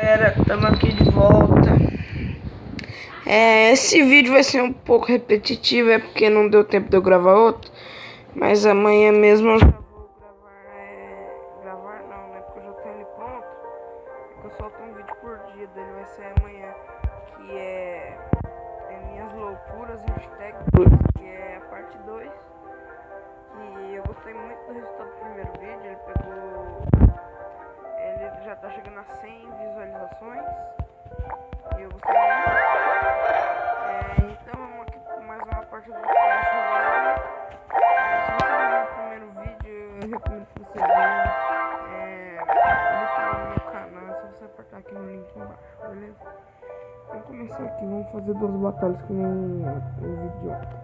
galera, estamos aqui de volta. Esse vídeo vai ser um pouco repetitivo, é porque não deu tempo de eu gravar outro. Mas amanhã mesmo eu já vou gravar não, né? Porque eu já tenho ele pronto. Eu solto um vídeo por dia dele, vai ser amanhã. Que é Minhas Loucuras, hashtag, que é a parte 2. E eu gostei muito do resultado do primeiro vídeo, ele já tá chegando a 100 visualizações. E eu gostei muito. Então vamos aqui com mais uma parte do Clash Royale. Se você não viu o primeiro vídeo, eu recomendo que você veja. Ele tá no meu canal, é só você apertar aqui no link embaixo, beleza? Vamos começar aqui, vamos fazer 2 batalhas que nem o vídeo de ontem.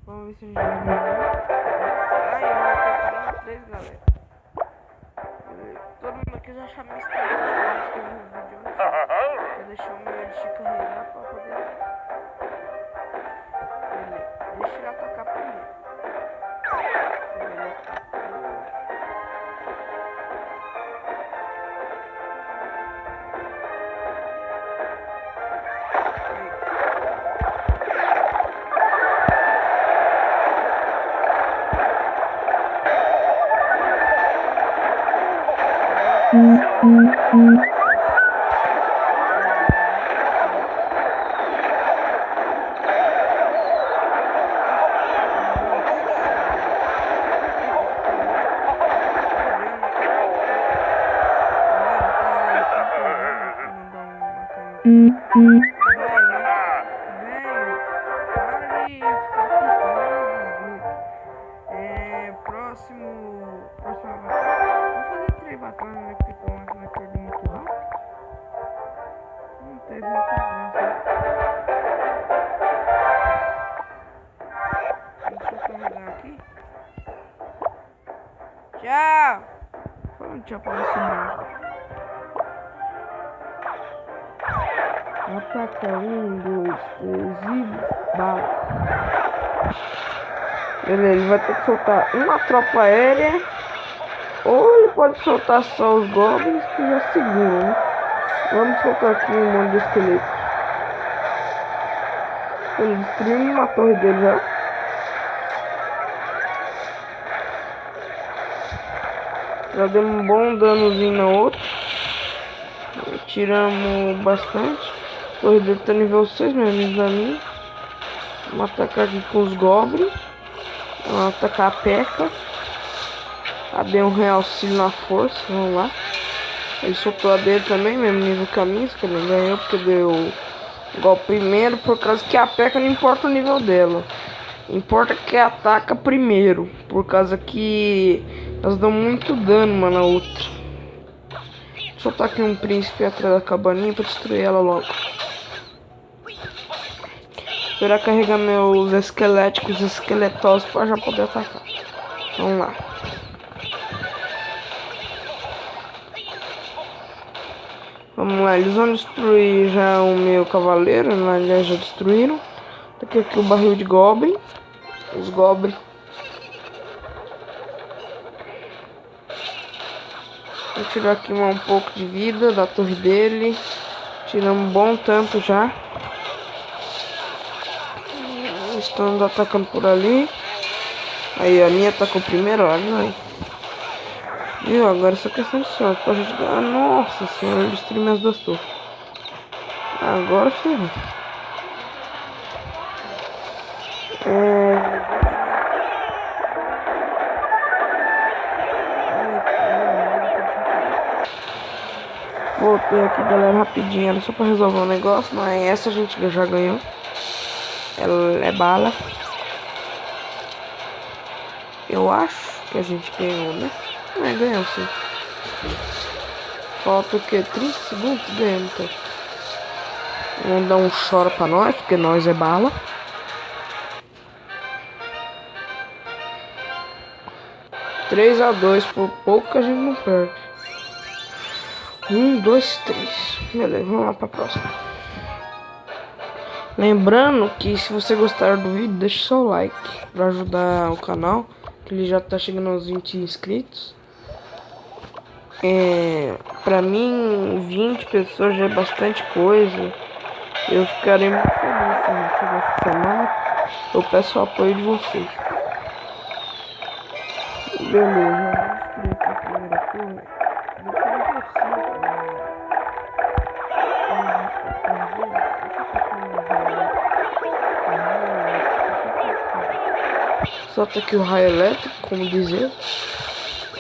Vamos ver se a gente vai ganhar. Eu vou preparando 3, galera. Todo mundo aqui já achou minha estratégia que eu vi o vídeo antes. Eu deixei o meu LX carregar pra poder. Beleza, deixa ele atacar primeiro. Ele atacou. Próxima batalha. Vou fazer 3 batalhas, né? Porque pelo menos vai perder muito rápido. Não teve muita graça. Deixa eu carregar aqui. Tchau! Falando tchau pra você mesmo. Ataca 1, 2, 3 e bala. Beleza, ele vai ter que soltar uma tropa aérea. Ou ele pode soltar só os goblins que já seguram, né? Vamos soltar aqui um monte de esqueleto. Ele destruiu uma torre dele já. Já demos um bom danozinho na outra. Tiramos bastante. A torre dele tá nível 6, menos da minha. Vamos atacar aqui com os goblins. Vamos atacar a P.E.K.K.A. Deu um auxílio na força, vamos lá. Ele soltou a dele também, mesmo nível que a minha, que ele ganhou porque deu golpe primeiro, por causa que a P.E.K.K.A. não importa o nível dela. Importa que ataca primeiro, por causa que elas dão muito dano uma na outra. Vou soltar aqui um príncipe atrás da cabaninha pra destruir ela logo. Esperar carregar meus esqueléticos esqueletosos para já poder atacar. Vamos lá. Vamos lá, eles vão destruir já o meu cavaleiro, né? Já destruíram. Tá aqui o barril de goblin. Os goblins. Vou tirar aqui um pouco de vida da torre dele. Tiramos um bom tanto já. Estamos atacando por ali. Aí a minha atacou primeiro, olha aí. Viu? Agora essa questão de sorte pra gente ganhar. Nossa senhora, eu destruí minhas 2 torres. Agora ferrou. Voltei aqui, galera, rapidinho. Era só pra resolver um negócio, mas essa a gente já ganhou. Ela é bala. Eu acho que a gente ganhou, né? Ganhou sim. Falta o que? 30 segundos? Ganhamos então. Vamos dar um choro pra nós, porque nós é bala. Três a 2, por pouco que a gente não perde. 1, 2, 3. Beleza, vamos lá pra próxima. Lembrando que se você gostar do vídeo, deixe seu like pra ajudar o canal, que ele já tá chegando aos 20 inscritos. Pra mim, 20 pessoas já é bastante coisa. Eu ficarei muito feliz se a gente chegar essa semana. Eu peço o apoio de vocês. Beleza, eu destruí aqui a primeira torre. Depois eu consigo. Solta aqui o raio elétrico, como dizer.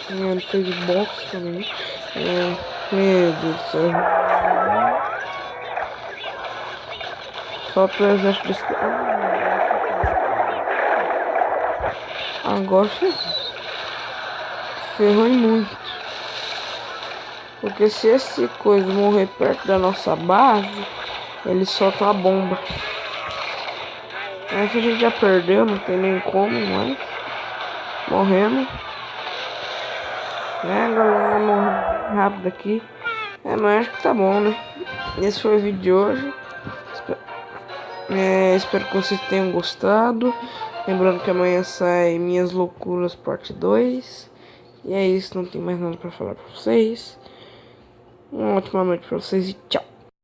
Ele fez box também. Meu Deus do céu. Solta o exército desse. Agora ferrou em muito. Porque se esse coisa morrer perto da nossa base, ele solta a bomba. Essa a gente já perdeu, não tem nem como, mas morremos. Galera, morrendo rápido aqui. Mas acho que tá bom, né? Esse foi o vídeo de hoje. Espero que vocês tenham gostado. Lembrando que amanhã sai Minhas Loucuras parte 2. E é isso, não tem mais nada pra falar pra vocês. Uma ótima noite pra vocês e tchau.